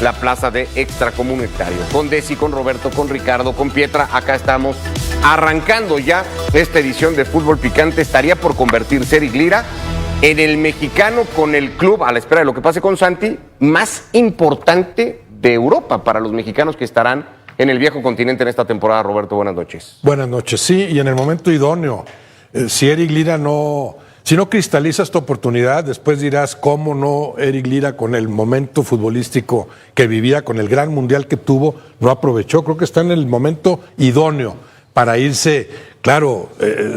la plaza de extracomunitario. Con Desi, con Roberto, con Ricardo, con Pietra, acá estamos arrancando ya esta edición de Fútbol Picante. Estaría por convertirse Eric Lira en el mexicano con el club, a la espera de lo que pase con Santi, más importante de Europa para los mexicanos que estarán en el viejo continente en esta temporada. Roberto, buenas noches. Buenas noches, sí, y en el momento idóneo. Si Eric Lira si no cristaliza esta oportunidad, después dirás cómo no Eric Lira, con el momento futbolístico que vivía, con el gran mundial que tuvo, no aprovechó. Creo que está en el momento idóneo para irse. Claro,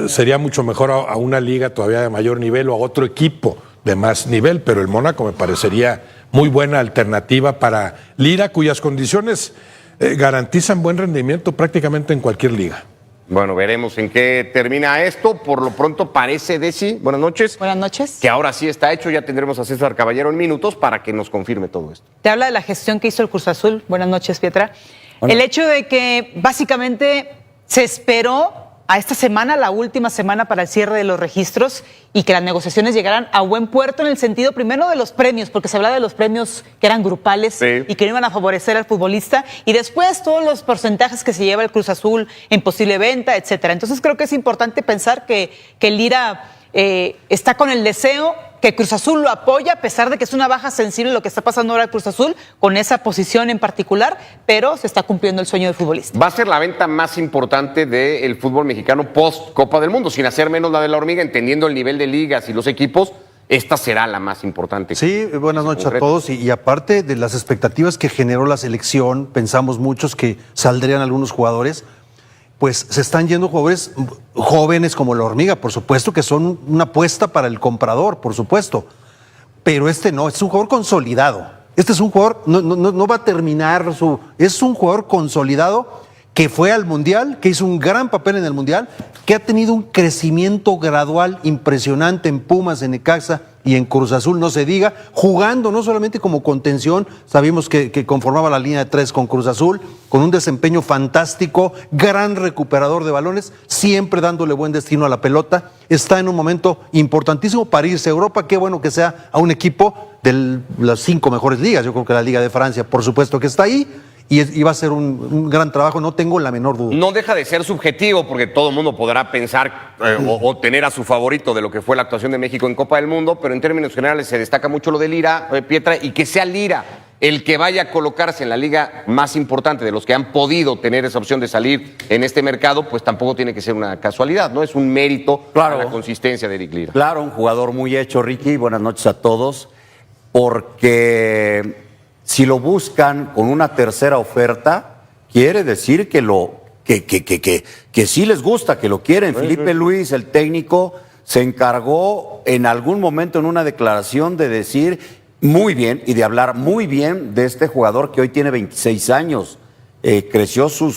sería mucho mejor a una liga todavía de mayor nivel o a otro equipo de más nivel, pero el Mónaco me parecería muy buena alternativa para Lira, cuyas condiciones garantizan buen rendimiento prácticamente en cualquier liga. Bueno, veremos en qué termina esto. Por lo pronto parece, Desi, buenas noches. Buenas noches. Que ahora sí está hecho. Ya tendremos a César Caballero en minutos para que nos confirme todo esto. Te habla de la gestión que hizo el Cruz Azul. Buenas noches, Pietra. Hola. El hecho de que básicamente se esperó a esta semana, la última semana para el cierre de los registros, y que las negociaciones llegaran a buen puerto en el sentido primero de los premios, porque se hablaba de los premios que eran grupales, sí, y que no iban a favorecer al futbolista, y después todos los porcentajes que se lleva el Cruz Azul en posible venta, etcétera. Entonces creo que es importante pensar que Lira está con el deseo, que Cruz Azul lo apoya, a pesar de que es una baja sensible lo que está pasando ahora en Cruz Azul, con esa posición en particular, pero se está cumpliendo el sueño del futbolista. Va a ser la venta más importante del fútbol mexicano post Copa del Mundo, sin hacer menos la de la hormiga, entendiendo el nivel de ligas y los equipos. Esta será la más importante. Sí, buenas noches a todos. Y aparte de las expectativas que generó la selección, pensamos muchos que saldrían algunos jugadores. Pues se están yendo jugadores jóvenes como la hormiga, por supuesto, que son una apuesta para el comprador, por supuesto. Pero este no, es un jugador consolidado. Este es un jugador, no va a terminar es un jugador consolidado que fue al Mundial, que hizo un gran papel en el Mundial, que ha tenido un crecimiento gradual impresionante en Pumas, en Necaxa y en Cruz Azul, no se diga, jugando no solamente como contención, sabíamos que conformaba la línea de 3 con Cruz Azul, con un desempeño fantástico, gran recuperador de balones, siempre dándole buen destino a la pelota, está en un momento importantísimo para irse a Europa. Qué bueno que sea a un equipo de las 5 mejores ligas. Yo creo que la Liga de Francia, por supuesto que está ahí, y va a ser un gran trabajo, no tengo la menor duda. No deja de ser subjetivo, porque todo el mundo podrá pensar o tener a su favorito de lo que fue la actuación de México en Copa del Mundo, pero en términos generales se destaca mucho lo de Lira, Pietra, y que sea Lira el que vaya a colocarse en la liga más importante de los que han podido tener esa opción de salir en este mercado, pues tampoco tiene que ser una casualidad, ¿no? Es un mérito, claro, a la consistencia de Eric Lira. Claro, un jugador muy hecho, Ricky. Buenas noches a todos. Porque si lo buscan con una tercera oferta, quiere decir que sí les gusta, que lo quieren. Sí, Felipe Luis, el técnico, se encargó en algún momento en una declaración de decir muy bien y de hablar muy bien de este jugador que hoy tiene 26 años. Creció su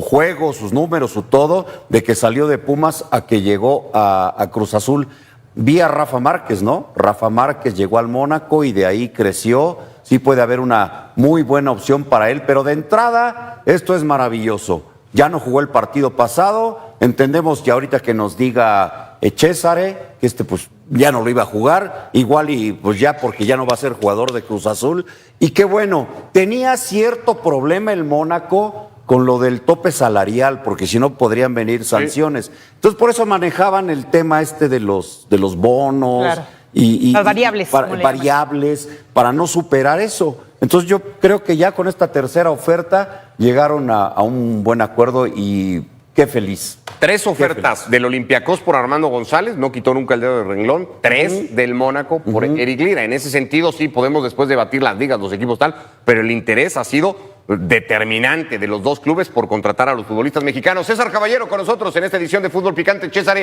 juego, sus números, su todo, de que salió de Pumas a que llegó a Cruz Azul. Vi a Rafa Márquez, ¿no? Rafa Márquez llegó al Mónaco y de ahí creció. Sí puede haber una muy buena opción para él, pero de entrada esto es maravilloso. Ya no jugó el partido pasado, entendemos que ahorita que nos diga Césare, que pues ya no lo iba a jugar, igual y pues ya porque ya no va a ser jugador de Cruz Azul. Y qué bueno, tenía cierto problema el Mónaco con lo del tope salarial, porque si no podrían venir sanciones. Sí. Entonces por eso manejaban el tema de los bonos, claro, y las variables. Variables, para no superar eso. Entonces yo creo que ya con esta tercera oferta llegaron a un buen acuerdo y qué feliz. 3 ofertas del Olympiacos por Armando González, no quitó nunca el dedo de renglón. 3 del Mónaco por Eric Lira. En ese sentido sí podemos después debatir las ligas, los equipos tal, pero el interés ha sido determinante de los dos clubes por contratar a los futbolistas mexicanos. César Caballero con nosotros en esta edición de Fútbol Picante. César,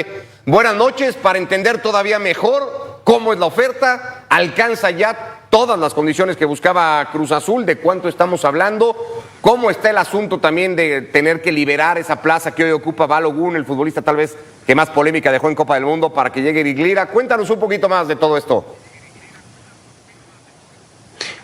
buenas noches, para entender todavía mejor cómo es la oferta. ¿Alcanza ya todas las condiciones que buscaba Cruz Azul? ¿De cuánto estamos hablando? ¿Cómo está el asunto también de tener que liberar esa plaza que hoy ocupa Balogun, el futbolista tal vez que más polémica dejó en Copa del Mundo, para que llegue Eric Lira? Cuéntanos un poquito más de todo esto.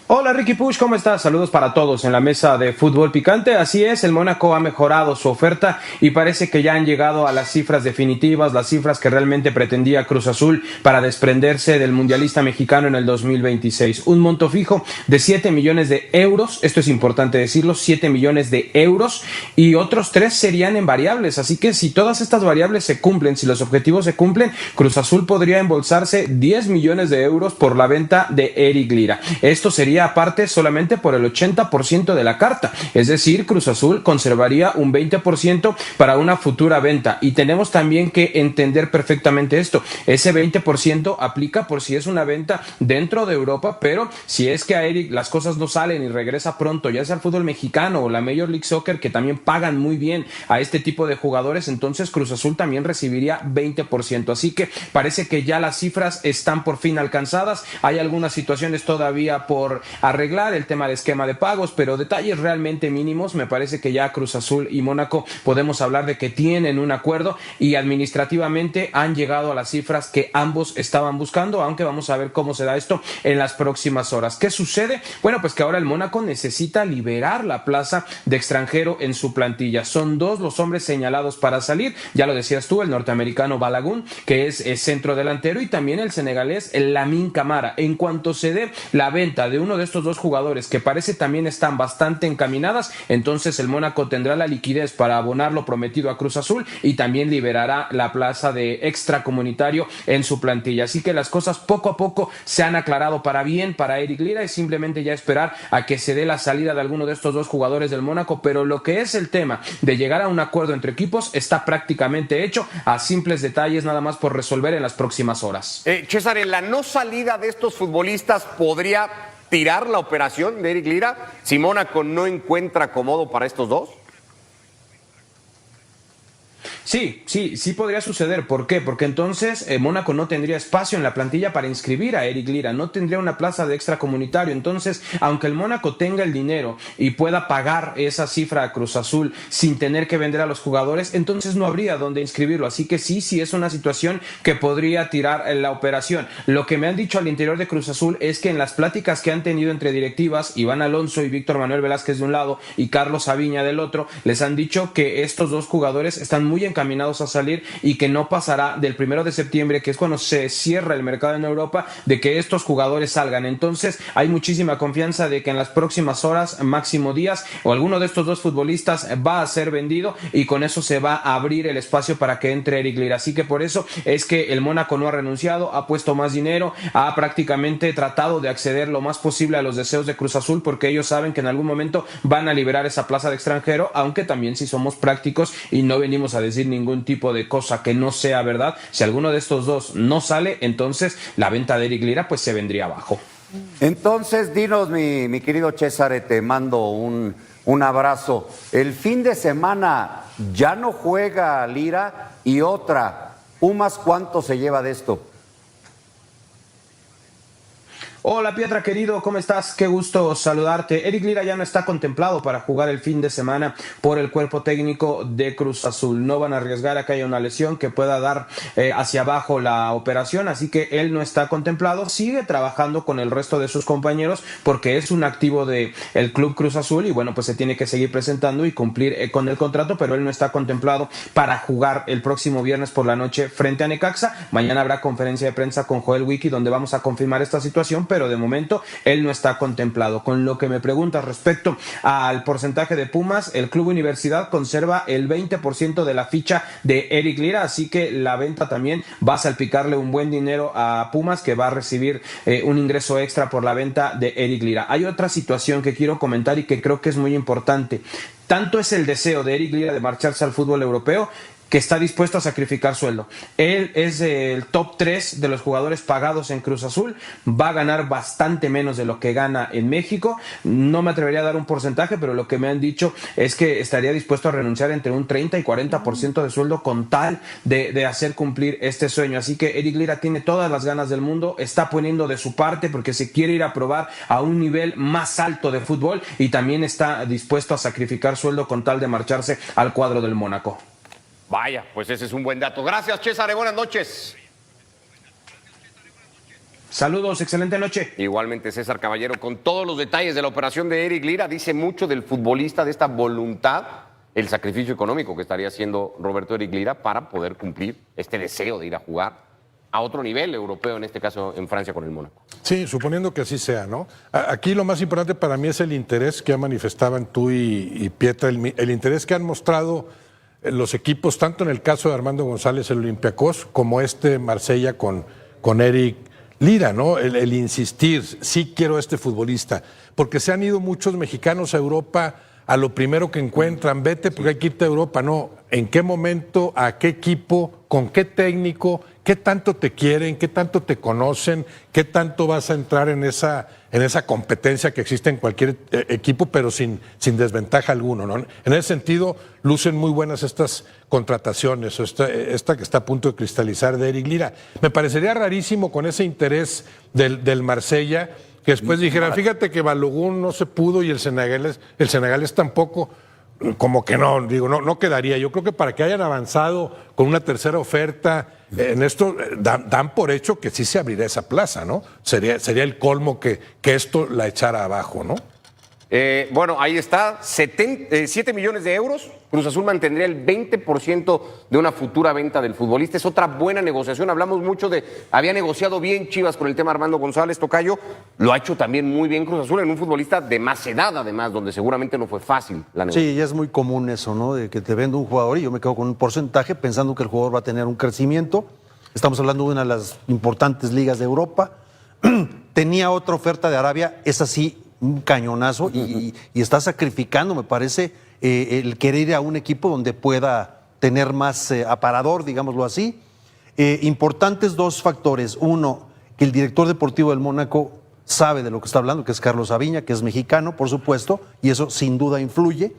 Hola Ricky Push, ¿cómo estás? Saludos para todos en la mesa de Fútbol Picante. Así es, el Mónaco ha mejorado su oferta y parece que ya han llegado a las cifras definitivas, las cifras que realmente pretendía Cruz Azul para desprenderse del mundialista mexicano en el 2026. Un monto fijo de 7 millones de euros, esto es importante decirlo, 7 millones de euros, y otros 3 serían en variables. Así que si todas estas variables se cumplen, si los objetivos se cumplen, Cruz Azul podría embolsarse 10 millones de euros por la venta de Eric Lira. Esto sería aparte solamente por el 80% de la carta, es decir, Cruz Azul conservaría un 20% para una futura venta, y tenemos también que entender perfectamente esto. Ese 20% aplica por si es una venta dentro de Europa, pero si es que a Eric las cosas no salen y regresa pronto, ya sea al fútbol mexicano o la Major League Soccer, que también pagan muy bien a este tipo de jugadores, entonces Cruz Azul también recibiría 20%, así que parece que ya las cifras están por fin alcanzadas. Hay algunas situaciones todavía por arreglar, el tema de esquema de pagos, pero detalles realmente mínimos. Me parece que ya Cruz Azul y Mónaco podemos hablar de que tienen un acuerdo y administrativamente han llegado a las cifras que ambos estaban buscando, aunque vamos a ver cómo se da esto en las próximas horas. ¿Qué sucede? Bueno, pues que ahora el Mónaco necesita liberar la plaza de extranjero en su plantilla. Son 2 los hombres señalados para salir, ya lo decías tú, el norteamericano Balagun, que es centro delantero, y también el senegalés Lamine Camara. En cuanto se dé la venta de uno de estos 2 jugadores, que parece también están bastante encaminadas, entonces el Mónaco tendrá la liquidez para abonar lo prometido a Cruz Azul y también liberará la plaza de extracomunitario en su plantilla. Así que las cosas poco a poco se han aclarado para bien para Eric Lira, y simplemente ya esperar a que se dé la salida de alguno de estos 2 jugadores del Mónaco, pero lo que es el tema de llegar a un acuerdo entre equipos está prácticamente hecho, a simples detalles nada más por resolver en las próximas horas. César, en la no salida de estos futbolistas podría tirar la operación de Eric Lira si Mónaco no encuentra acomodo para estos 2. Sí podría suceder. ¿Por qué? Porque entonces Mónaco no tendría espacio en la plantilla para inscribir a Eric Lira, no tendría una plaza de extracomunitario. Entonces, aunque el Mónaco tenga el dinero y pueda pagar esa cifra a Cruz Azul sin tener que vender a los jugadores, entonces no habría dónde inscribirlo. Así que sí es una situación que podría tirar la operación. Lo que me han dicho al interior de Cruz Azul es que en las pláticas que han tenido entre directivas, Iván Alonso y Víctor Manuel Velázquez de un lado y Carlos Aviña del otro, les han dicho que estos 2 jugadores están muy encaminados a salir y que no pasará del 1 de septiembre, que es cuando se cierra el mercado en Europa, de que estos jugadores salgan. Entonces hay muchísima confianza de que en las próximas horas, máximo días, o alguno de estos 2 futbolistas va a ser vendido, y con eso se va a abrir el espacio para que entre Eric Lira. Así que por eso es que el Mónaco no ha renunciado, ha puesto más dinero, ha prácticamente tratado de acceder lo más posible a los deseos de Cruz Azul, porque ellos saben que en algún momento van a liberar esa plaza de extranjero, aunque también si somos prácticos y no venimos a decir ningún tipo de cosa que no sea verdad, si alguno de estos 2 no sale, entonces la venta de Eric Lira pues se vendría abajo. Entonces, dinos, mi querido César, te mando un abrazo. El fin de semana ya no juega Lira, y otra, Pumas, ¿cuánto se lleva de esto? Hola Pietra, querido, ¿cómo estás? Qué gusto saludarte. Eric Lira ya no está contemplado para jugar el fin de semana por el cuerpo técnico de Cruz Azul. No van a arriesgar a que haya una lesión que pueda dar hacia abajo la operación, así que él no está contemplado. Sigue trabajando con el resto de sus compañeros porque es un activo del Club Cruz Azul, y bueno, pues se tiene que seguir presentando y cumplir con el contrato, pero él no está contemplado para jugar el próximo viernes por la noche frente a Necaxa. Mañana habrá conferencia de prensa con Joel Wiki donde vamos a confirmar esta situación, pero de momento él no está contemplado. Con lo que me preguntas respecto al porcentaje de Pumas, el Club Universidad conserva el 20% de la ficha de Eric Lira, así que la venta también va a salpicarle un buen dinero a Pumas, que va a recibir un ingreso extra por la venta de Eric Lira. Hay otra situación que quiero comentar y que creo que es muy importante. Tanto es el deseo de Eric Lira de marcharse al fútbol europeo, que está dispuesto a sacrificar sueldo. Él es el top 3 de los jugadores pagados en Cruz Azul, va a ganar bastante menos de lo que gana en México. No me atrevería a dar un porcentaje, pero lo que me han dicho es que estaría dispuesto a renunciar entre un 30 y 40% de sueldo con tal de hacer cumplir este sueño. Así que Eric Lira tiene todas las ganas del mundo, está poniendo de su parte porque se quiere ir a probar a un nivel más alto de fútbol, y también está dispuesto a sacrificar sueldo con tal de marcharse al cuadro del Mónaco. Vaya, pues ese es un buen dato. Gracias, César, buenas noches. Saludos, excelente noche. Igualmente, César Caballero, con todos los detalles de la operación de Eric Lira, dice mucho del futbolista, de esta voluntad, el sacrificio económico que estaría haciendo Roberto Eric Lira para poder cumplir este deseo de ir a jugar a otro nivel europeo, en este caso en Francia con el Mónaco. Sí, suponiendo que así sea, ¿no? Aquí lo más importante para mí es el interés que manifestaban tú y Pietra, el interés que han mostrado los equipos, tanto en el caso de Armando González, el Olympiacos, como Marsella con Eric Lira, ¿no? El insistir, sí quiero a este futbolista, porque se han ido muchos mexicanos a Europa a lo primero que encuentran, vete porque hay que irte a Europa, no, ¿en qué momento, a qué equipo, con qué técnico, qué tanto te quieren, qué tanto te conocen, qué tanto vas a entrar en esa competencia que existe en cualquier equipo, pero sin desventaja alguno, ¿no? En ese sentido, lucen muy buenas estas contrataciones, o esta que está a punto de cristalizar de Eric Lira. Me parecería rarísimo con ese interés del Marsella, que después dijeran, fíjate que Balogun no se pudo y el senegalés tampoco, como que no quedaría. Yo creo que para que hayan avanzado con una tercera oferta, en esto dan por hecho que sí se abrirá esa plaza, ¿no? Sería el colmo que esto la echara abajo, ¿no? Bueno, ahí está, 7 millones de euros. Cruz Azul mantendría el 20% de una futura venta del futbolista. Es otra buena negociación. Hablamos mucho había negociado bien Chivas con el tema Armando González, tocayo. Lo ha hecho también muy bien Cruz Azul en un futbolista de más edad, además, donde seguramente no fue fácil la negociación. Sí, ya es muy común eso, ¿no? De que te vende un jugador y yo me quedo con un porcentaje pensando que el jugador va a tener un crecimiento. Estamos hablando de una de las importantes ligas de Europa. Tenía otra oferta de Arabia, es así, un cañonazo, y está sacrificando, me parece, el querer ir a un equipo donde pueda tener más aparador, digámoslo así. Importantes dos factores. Uno, que el director deportivo del Mónaco sabe de lo que está hablando, que es Carlos Aviña, que es mexicano, por supuesto, y eso sin duda influye.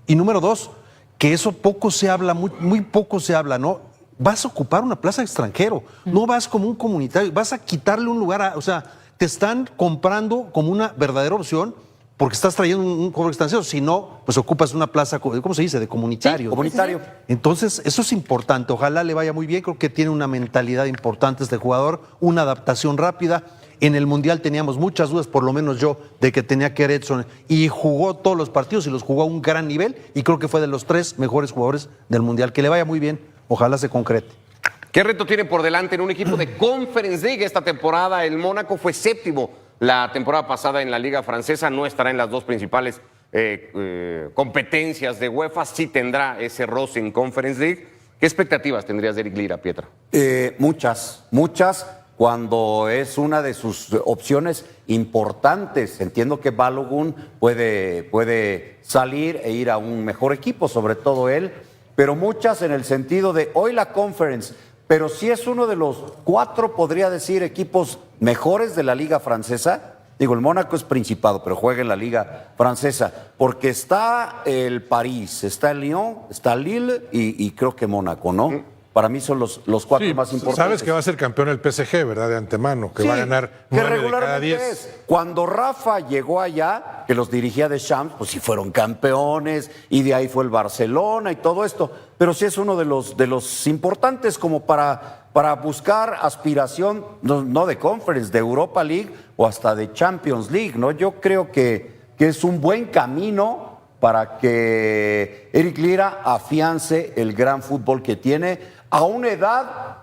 Y número dos, que eso poco se habla, muy poco se habla, ¿no? Vas a ocupar una plaza de extranjero, no vas como un comunitario, vas a quitarle un lugar o sea, te están comprando como una verdadera opción porque estás trayendo un jugador extranjero, si no, pues ocupas una plaza, ¿cómo se dice? De comunitario. Sí, comunitario. Entonces, eso es importante, ojalá le vaya muy bien, creo que tiene una mentalidad importante este jugador, una adaptación rápida. En el Mundial teníamos muchas dudas, por lo menos yo, de que tenía que Edson, y jugó todos los partidos y los jugó a un gran nivel, y creo que fue de los 3 mejores jugadores del Mundial. Que le vaya muy bien, ojalá se concrete. ¿Qué reto tiene por delante en un equipo de Conference League esta temporada? El Mónaco fue séptimo la temporada pasada en la Liga Francesa, no estará en las dos principales competencias de UEFA, sí tendrá ese roce en Conference League. ¿Qué expectativas tendrías de Eric Lira, Pietra? Muchas, cuando es una de sus opciones importantes. Entiendo que Balogun puede salir e ir a un mejor equipo, sobre todo él, pero muchas en el sentido de hoy la Conference, pero sí es uno de los 4, podría decir, equipos mejores de la Liga Francesa. Digo, el Mónaco es Principado, pero juega en la Liga Francesa, porque está el París, está el Lyon, está Lille y creo que Mónaco, ¿no? Para mí son los 4 más importantes. Sabes que va a ser campeón el PSG, ¿verdad? De antemano, que va a ganar 9 de cada 10. Cuando Rafa llegó allá, que los dirigía Deschamps, pues sí fueron campeones, y de ahí fue el Barcelona y todo esto. Pero sí es uno de los importantes como para buscar aspiración, no de Conference, de Europa League o hasta de Champions League, ¿no? Yo creo que es un buen camino para que Eric Lira afiance el gran fútbol que tiene a una edad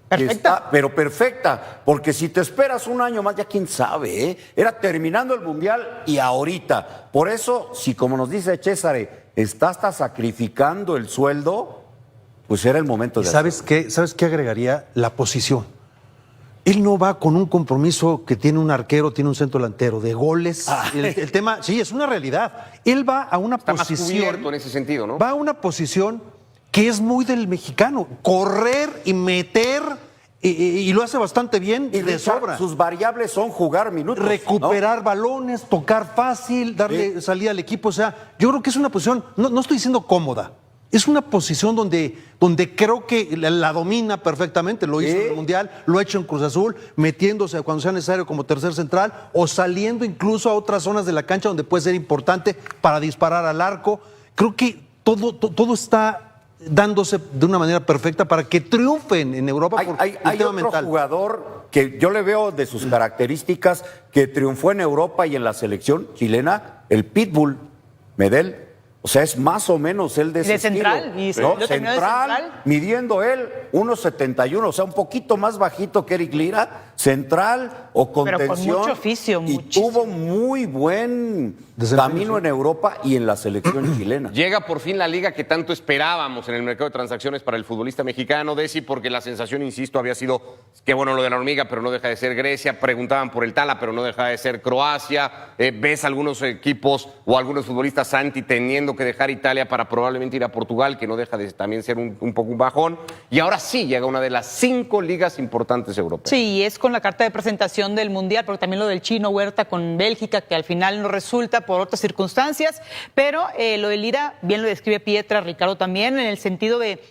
perfecta. Pero perfecta, porque si te esperas un año más, ya quién sabe, ¿eh? Era terminando el Mundial y ahorita. Por eso, si como nos dice César, está hasta sacrificando el sueldo, pues era el momento de ¿Sabes qué agregaría? La posición. Él no va con un compromiso que tiene un arquero, tiene un centro delantero, de goles. El tema, sí, es una realidad. Él va a una Está posición. más cubierto en ese sentido, ¿no? Va a una posición que es muy del mexicano. Correr y meter, y lo hace bastante bien y de sobra. Sus variables son jugar minutos. Recuperar balones, tocar fácil, darle salida al equipo. O sea, yo creo que es una posición, no estoy diciendo cómoda. Es una posición donde creo que la domina perfectamente. Lo hizo en el Mundial, lo ha hecho en Cruz Azul, metiéndose cuando sea necesario como tercer central o saliendo incluso a otras zonas de la cancha donde puede ser importante para disparar al arco. Creo que todo está dándose de una manera perfecta para que triunfen en Europa por el tema Hay otro mental. jugador que yo le veo de sus características que triunfó en Europa y en la selección chilena, el Pitbull, Medel. O sea, es más o menos el de ese central, estilo, y ¿no? lo terminó de central. Midiendo él 1.71, o sea, un poquito más bajito que Eric Lira, central o contención. Pero con mucho oficio, y muchísimo. tuvo muy buen Desempeño, camino sí. en Europa y en la selección chilena. Llega por fin la liga que tanto esperábamos en el mercado de transacciones para el futbolista mexicano, Desi, porque la sensación, insisto, había sido que bueno lo de la hormiga, pero no deja de ser Grecia. Preguntaban por el Tala, pero no deja de ser Croacia. Ves algunos equipos o algunos futbolistas anti teniendo que dejar Italia para probablemente ir a Portugal, que no deja de también ser un poco un bajón. Y ahora sí llega una de las 5 ligas importantes europeas. Sí, es con la carta de presentación del Mundial, porque también lo del Chino Huerta con Bélgica, que al final no resulta por otras circunstancias, pero lo de Lira, bien lo describe Pietra, Ricardo también, en el sentido de,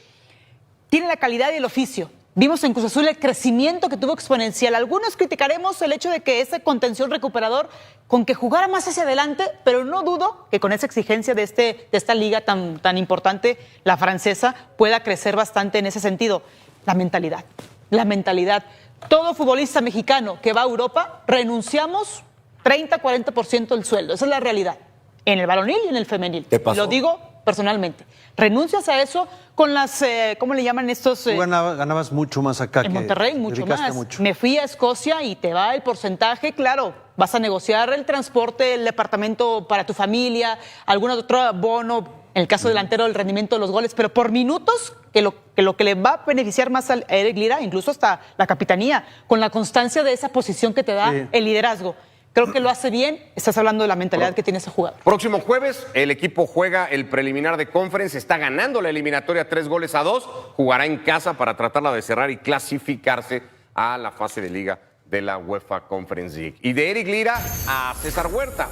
tiene la calidad y el oficio. Vimos en Cruz Azul el crecimiento que tuvo exponencial. Algunos criticaremos el hecho de que ese contención recuperador, con que jugara más hacia adelante, pero no dudo que con esa exigencia de esta liga tan importante, la francesa, pueda crecer bastante en ese sentido. La mentalidad. Todo futbolista mexicano que va a Europa, renunciamos 30-40% del sueldo. Esa es la realidad. En el varonil y en el femenil. ¿Qué pasó? Lo digo personalmente. Renuncias a eso con las, ¿cómo le llaman estos? Tú ganabas mucho más acá. En que Monterrey, mucho dedicaste más. mucho. Me fui a Escocia y te va el porcentaje, claro. Vas a negociar el transporte, el departamento para tu familia, algún otro bono, en el caso delantero, el rendimiento de los goles, pero por minutos, que lo que le va a beneficiar más a Eric Lira, incluso hasta la capitanía, con la constancia de esa posición que te da el liderazgo. Creo que lo hace bien. Estás hablando de la mentalidad que tiene ese jugador. Próximo jueves, el equipo juega el preliminar de Conference, está ganando la eliminatoria 3-2, jugará en casa para tratarla de cerrar y clasificarse a la fase de liga de la UEFA Conference League. Y de Eric Lira a César Huerta,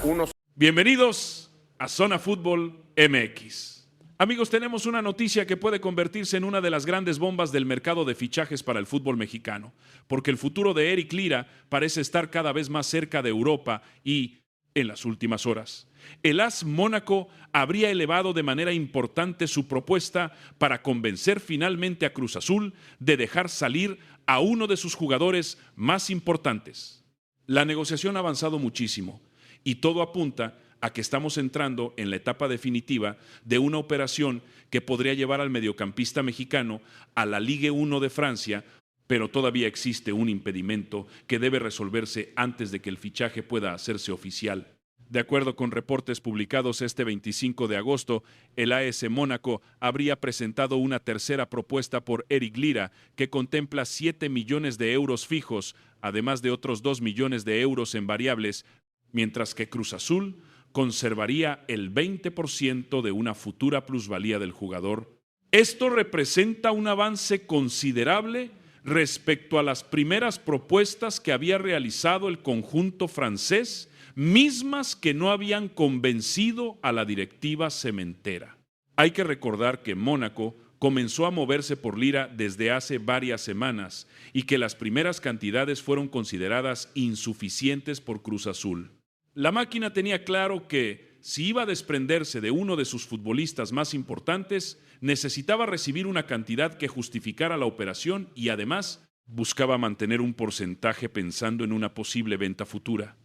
Bienvenidos a Zona Fútbol MX. Amigos, tenemos una noticia que puede convertirse en una de las grandes bombas del mercado de fichajes para el fútbol mexicano, porque el futuro de Eric Lira parece estar cada vez más cerca de Europa y, en las últimas horas, el AS Mónaco habría elevado de manera importante su propuesta para convencer finalmente a Cruz Azul de dejar salir a uno de sus jugadores más importantes. La negociación ha avanzado muchísimo y todo apunta a que estamos entrando en la etapa definitiva de una operación que podría llevar al mediocampista mexicano a la Ligue 1 de Francia, pero todavía existe un impedimento que debe resolverse antes de que el fichaje pueda hacerse oficial. De acuerdo con reportes publicados este 25 de agosto, el AS Mónaco habría presentado una tercera propuesta por Eric Lira que contempla 7 millones de euros fijos, además de otros 2 millones de euros en variables, mientras que Cruz Azul conservaría el 20% de una futura plusvalía del jugador. Esto representa un avance considerable respecto a las primeras propuestas que había realizado el conjunto francés, mismas que no habían convencido a la directiva cementera. Hay que recordar que Mónaco comenzó a moverse por Lira desde hace varias semanas y que las primeras cantidades fueron consideradas insuficientes por Cruz Azul. La máquina tenía claro que, si iba a desprenderse de uno de sus futbolistas más importantes, necesitaba recibir una cantidad que justificara la operación y, además, buscaba mantener un porcentaje pensando en una posible venta futura.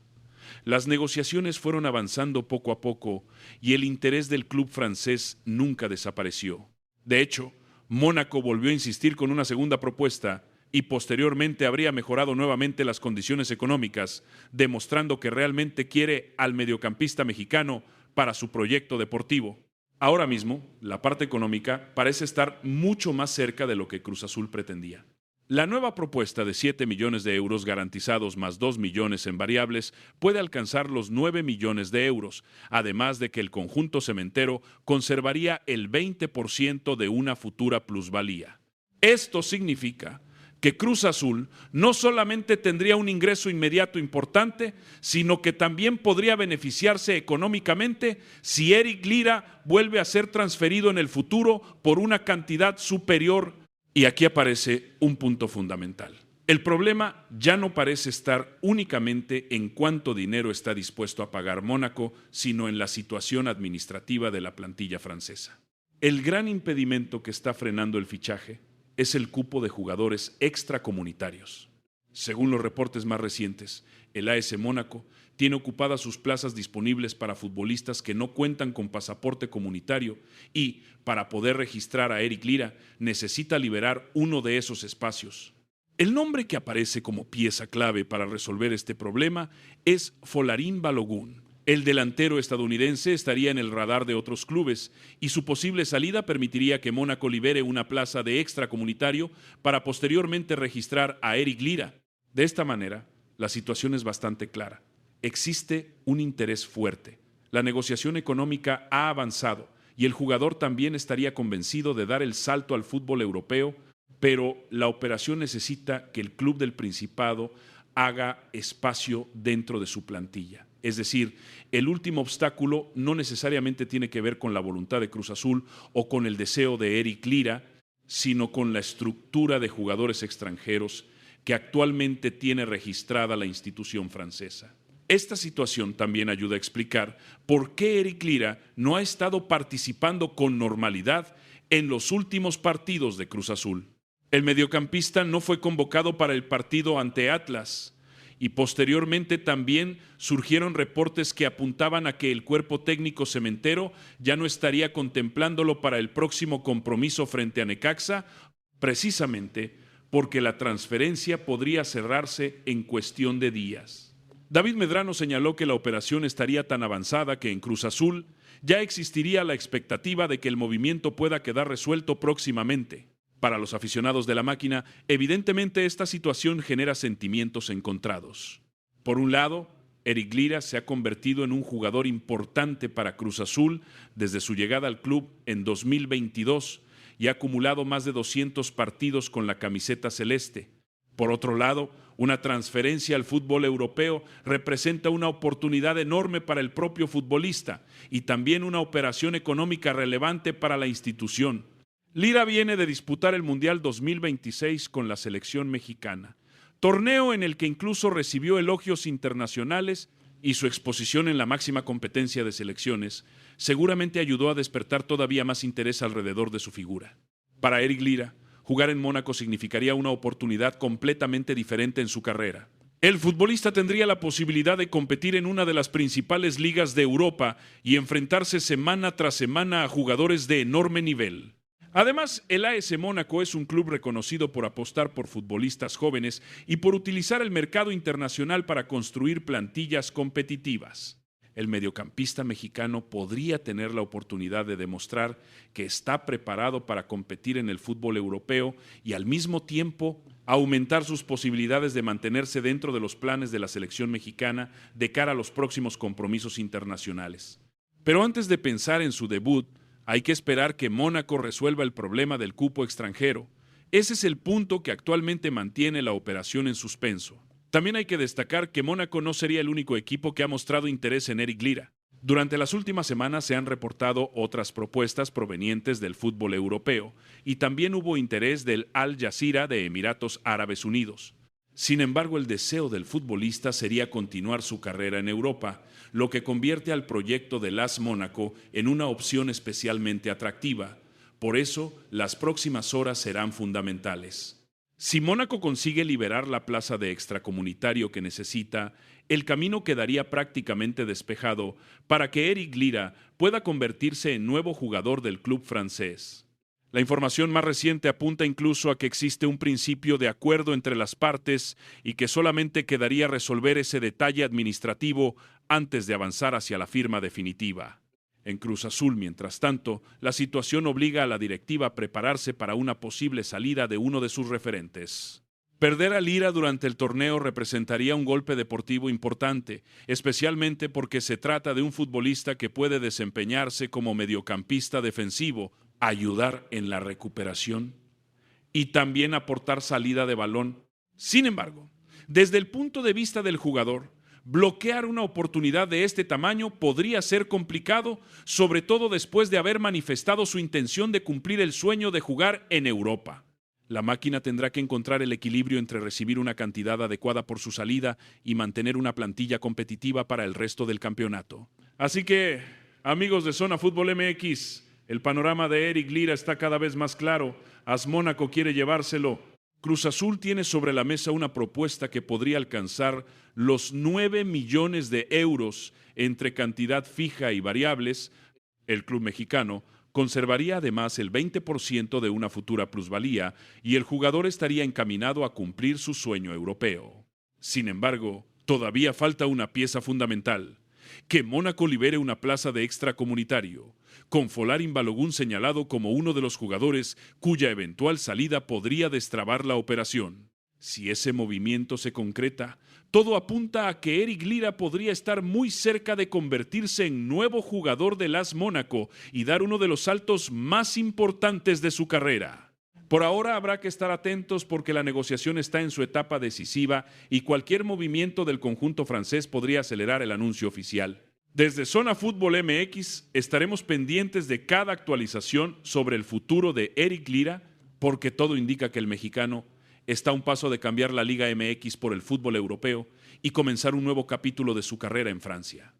Las negociaciones fueron avanzando poco a poco y el interés del club francés nunca desapareció. De hecho, Mónaco volvió a insistir con una segunda propuesta y posteriormente habría mejorado nuevamente las condiciones económicas, demostrando que realmente quiere al mediocampista mexicano para su proyecto deportivo. Ahora mismo, la parte económica parece estar mucho más cerca de lo que Cruz Azul pretendía. La nueva propuesta de 7 millones de euros garantizados más 2 millones en variables puede alcanzar los 9 millones de euros, además de que el conjunto cementero conservaría el 20% de una futura plusvalía. Esto significa que Cruz Azul no solamente tendría un ingreso inmediato importante, sino que también podría beneficiarse económicamente si Eric Lira vuelve a ser transferido en el futuro por una cantidad superior. Y aquí aparece un punto fundamental. El problema ya no parece estar únicamente en cuánto dinero está dispuesto a pagar Mónaco, sino en la situación administrativa de la plantilla francesa. El gran impedimento que está frenando el fichaje es el cupo de jugadores extracomunitarios. Según los reportes más recientes, el AS Mónaco tiene ocupadas sus plazas disponibles para futbolistas que no cuentan con pasaporte comunitario y, para poder registrar a Eric Lira, necesita liberar uno de esos espacios. El nombre que aparece como pieza clave para resolver este problema es Folarin Balogun. El delantero estadounidense estaría en el radar de otros clubes y su posible salida permitiría que Mónaco libere una plaza de extracomunitario para posteriormente registrar a Eric Lira. De esta manera, la situación es bastante clara. Existe un interés fuerte. La negociación económica ha avanzado y el jugador también estaría convencido de dar el salto al fútbol europeo, pero la operación necesita que el club del Principado haga espacio dentro de su plantilla. Es decir, el último obstáculo no necesariamente tiene que ver con la voluntad de Cruz Azul o con el deseo de Eric Lira, sino con la estructura de jugadores extranjeros que actualmente tiene registrada la institución francesa. Esta situación también ayuda a explicar por qué Eric Lira no ha estado participando con normalidad en los últimos partidos de Cruz Azul. El mediocampista no fue convocado para el partido ante Atlas y posteriormente también surgieron reportes que apuntaban a que el cuerpo técnico cementero ya no estaría contemplándolo para el próximo compromiso frente a Necaxa, precisamente porque la transferencia podría cerrarse en cuestión de días. David Medrano señaló que la operación estaría tan avanzada que en Cruz Azul ya existiría la expectativa de que el movimiento pueda quedar resuelto próximamente. Para los aficionados de la máquina, evidentemente esta situación genera sentimientos encontrados. Por un lado, Eric Lira se ha convertido en un jugador importante para Cruz Azul desde su llegada al club en 2022 y ha acumulado más de 200 partidos con la camiseta celeste. Por otro lado, una transferencia al fútbol europeo representa una oportunidad enorme para el propio futbolista y también una operación económica relevante para la institución. Lira viene de disputar el Mundial 2026 con la selección mexicana, torneo en el que incluso recibió elogios internacionales y su exposición en la máxima competencia de selecciones seguramente ayudó a despertar todavía más interés alrededor de su figura. Para Eric Lira, jugar en Mónaco significaría una oportunidad completamente diferente en su carrera. El futbolista tendría la posibilidad de competir en una de las principales ligas de Europa y enfrentarse semana tras semana a jugadores de enorme nivel. Además, el AS Mónaco es un club reconocido por apostar por futbolistas jóvenes y por utilizar el mercado internacional para construir plantillas competitivas. El mediocampista mexicano podría tener la oportunidad de demostrar que está preparado para competir en el fútbol europeo y al mismo tiempo aumentar sus posibilidades de mantenerse dentro de los planes de la selección mexicana de cara a los próximos compromisos internacionales. Pero antes de pensar en su debut, hay que esperar que Mónaco resuelva el problema del cupo extranjero. Ese es el punto que actualmente mantiene la operación en suspenso. También hay que destacar que Mónaco no sería el único equipo que ha mostrado interés en Eric Lira. Durante las últimas semanas se han reportado otras propuestas provenientes del fútbol europeo y también hubo interés del Al Jazeera de Emiratos Árabes Unidos. Sin embargo, el deseo del futbolista sería continuar su carrera en Europa, lo que convierte al proyecto del AS Mónaco en una opción especialmente atractiva. Por eso, las próximas horas serán fundamentales. Si Mónaco consigue liberar la plaza de extracomunitario que necesita, el camino quedaría prácticamente despejado para que Eric Lira pueda convertirse en nuevo jugador del club francés. La información más reciente apunta incluso a que existe un principio de acuerdo entre las partes y que solamente quedaría resolver ese detalle administrativo antes de avanzar hacia la firma definitiva. En Cruz Azul, mientras tanto, la situación obliga a la directiva a prepararse para una posible salida de uno de sus referentes. Perder a Lira durante el torneo representaría un golpe deportivo importante, especialmente porque se trata de un futbolista que puede desempeñarse como mediocampista defensivo, ayudar en la recuperación y también aportar salida de balón. Sin embargo, desde el punto de vista del jugador, bloquear una oportunidad de este tamaño podría ser complicado, sobre todo después de haber manifestado su intención de cumplir el sueño de jugar en Europa. La máquina tendrá que encontrar el equilibrio entre recibir una cantidad adecuada por su salida y mantener una plantilla competitiva para el resto del campeonato. Así que, amigos de Zona Fútbol MX, el panorama de Eric Lira está cada vez más claro. AS Mónaco quiere llevárselo. Cruz Azul tiene sobre la mesa una propuesta que podría alcanzar los 9 millones de euros entre cantidad fija y variables. El club mexicano conservaría además el 20% de una futura plusvalía y el jugador estaría encaminado a cumplir su sueño europeo. Sin embargo, todavía falta una pieza fundamental: que Mónaco libere una plaza de extracomunitario, con Folarin Balogun señalado como uno de los jugadores cuya eventual salida podría destrabar la operación. Si ese movimiento se concreta, todo apunta a que Eric Lira podría estar muy cerca de convertirse en nuevo jugador del AS Mónaco y dar uno de los saltos más importantes de su carrera. Por ahora habrá que estar atentos porque la negociación está en su etapa decisiva y cualquier movimiento del conjunto francés podría acelerar el anuncio oficial. Desde Zona Fútbol MX estaremos pendientes de cada actualización sobre el futuro de Eric Lira, porque todo indica que el mexicano está a un paso de cambiar la Liga MX por el fútbol europeo y comenzar un nuevo capítulo de su carrera en Francia.